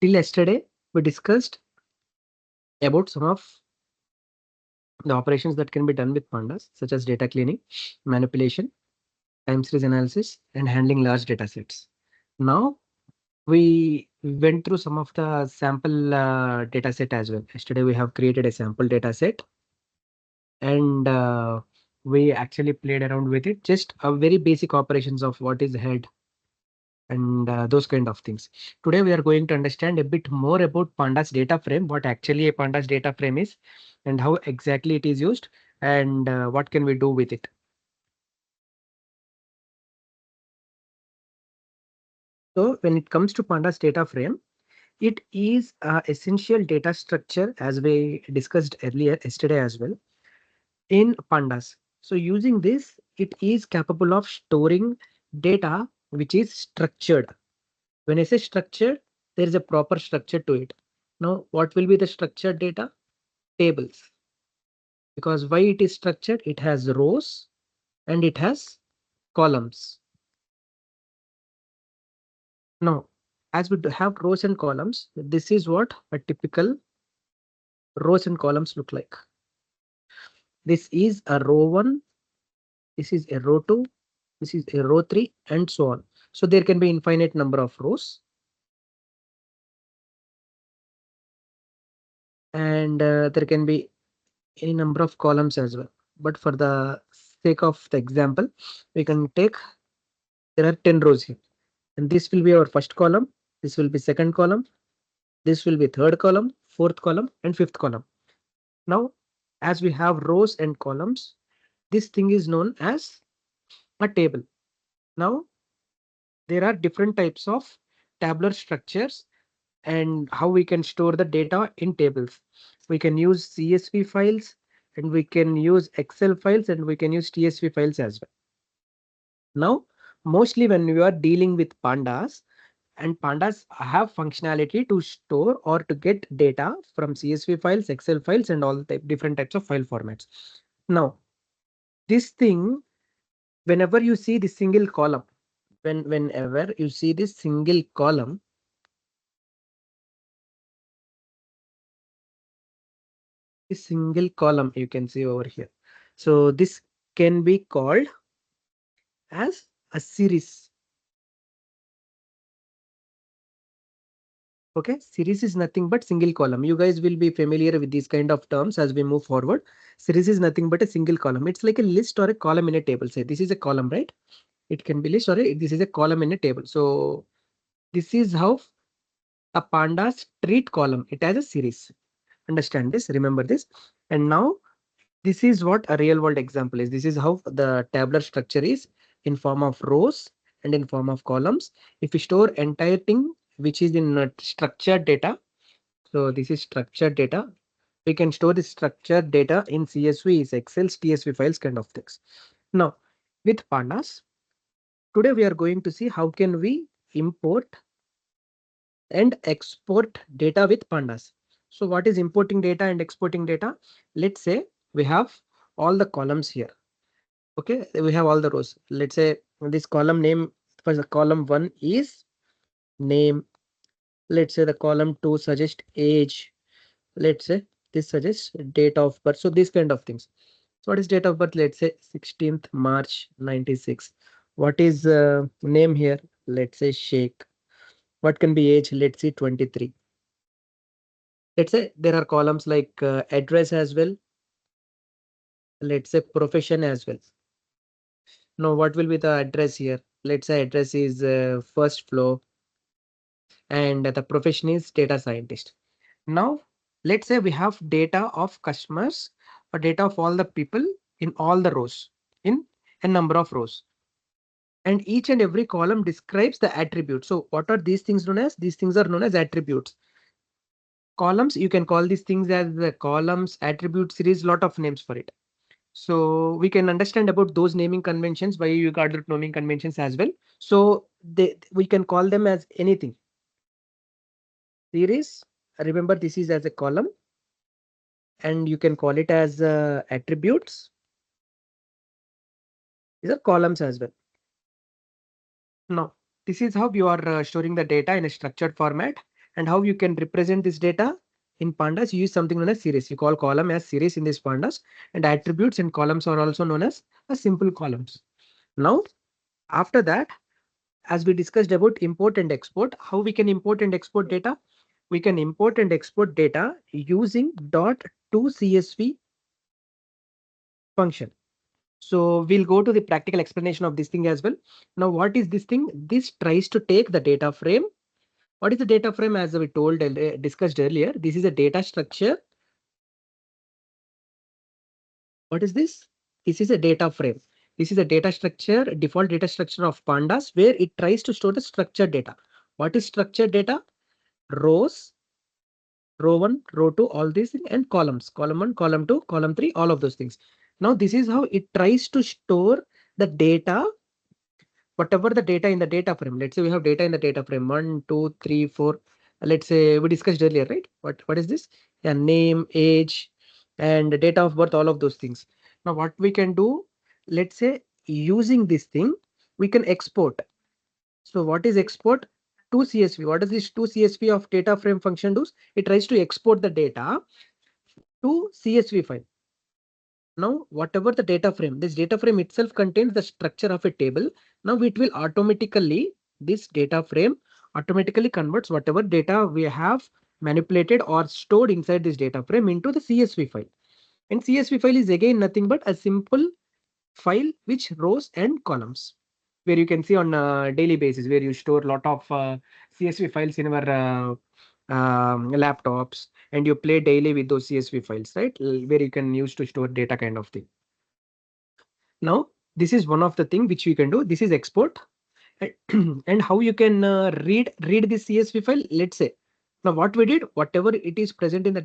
Till yesterday, we discussed about some of the operations that can be done with pandas, such as data cleaning, manipulation, time series analysis, and handling large data sets. Now, we went through some of the sample data set as well. Yesterday, we have created a sample data set and we actually played around with it. Just a very basic operations of what is head and those kind of things. Today we are going to understand a bit more about Pandas data frame, what actually a Pandas data frame is and how exactly it is used and what can we do with it. So when it comes to Pandas data frame, it is a essential data structure as we discussed earlier yesterday as well in Pandas. So using this, it is capable of storing data which is structured. When I say structured, there is a proper structure to it. Now, what will be the structured data? Tables. Because why it is structured? It has rows and it has columns. Now, as we have rows and columns, this is what a typical rows and columns look like. This is a row 1, this is a row 2, this is a row 3, and so on. So there can be infinite number of rows. And there can be any number of columns as well. But for the sake of the example, we can take there are 10 rows here. And this will be our first column. This will be second column. This will be third column, fourth column, and fifth column. Now, as we have rows and columns, this thing is known as a table. Now, there are different types of tabular structures and how we can store the data in tables. We can use CSV files and we can use Excel files and we can use TSV files as well. Now, mostly when we are dealing with pandas, and pandas have functionality to store or to get data from CSV files, Excel files, and all the different types of file formats. Now, this thing, whenever you see the single column, whenever you see this single column, this single column you can see over here. So this can be called as a series. Okay, series is nothing but single column. You guys will be familiar with these kind of terms as we move forward. Series is nothing but a single column. It's like a list or a column in a table. Say this is a column, right? It can be list or this is a column in a table. So this is how a pandas treat column. It has a series. Understand this, remember this. And now this is what a real world example is. This is how the tabular structure is in form of rows and in form of columns. If we store entire thing which is in structured data, so this is structured data. We can store this structured data in CSV, Excel, TSV files kind of things. Now with pandas, today we are going to see how can we import and export data with pandas. So what is importing data and exporting data? Let's say we have all the columns here. Okay, we have all the rows. Let's say this column name for the column 1 is name. Let's say the column 2 suggests age. Let's say this suggests date of birth. So these kind of things. So what is date of birth? Let's say 16th March 96. What is name here? Let's say Sheikh. What can be age? Let's say 23. Let's say there are columns like address as well. Let's say profession as well. Now what will be the address here? Let's say address is first floor and the profession is data scientist. Now let's say we have data of customers or data of all the people in all the rows in a number of rows. And each and every column describes the attribute. So what are these things known as? These things are known as attributes. Columns, you can call these things as the columns, attribute series, lot of names for it. So we can understand about those naming conventions, why you got the naming conventions as well. So we can call them as anything. Series, remember this is as a column and you can call it as attributes. These are columns as well. Now, this is how you are storing the data in a structured format. And how you can represent this data in pandas, you use something known as series. You call column as series in this pandas, and attributes and columns are also known as a simple columns. Now, after that, as we discussed about import and export, how we can import and export data? We can import and export data using .to CSV function. So we'll go to the practical explanation of this thing as well. Now, what is this thing? This tries to take the data frame. What is the data frame? As we told discussed earlier, this is a data structure. What is this? This is a data frame. This is a data structure, default data structure of pandas, where it tries to store the structured data. What is structured data? Rows, row 1, row 2, all these things, and columns, column 1, column 2, column 3, all of those things. Now, this is how it tries to store the data, whatever the data in the data frame. Let's say we have data in the data frame 1, 2, 3, 4. Let's say we discussed earlier, right? What is this? Yeah, name, age, and date of birth, all of those things. Now, what we can do, let's say using this thing, we can export. So what is export? To CSV. What does this to CSV of data frame function do? It tries to export the data to CSV file. Now, whatever the data frame, this data frame itself contains the structure of a table. Now it will automatically, this data frame automatically converts whatever data we have manipulated or stored inside this data frame into the CSV file. And CSV file is again nothing but a simple file which rows and columns, where you can see on a daily basis, where you store a lot of CSV files in our laptops, and you play daily with those CSV files, right? Where you can use to store data kind of thing. Now, this is one of the thing which you can do. This is export. And how you can read this CSV file. Let's say now what we did, whatever it is present in the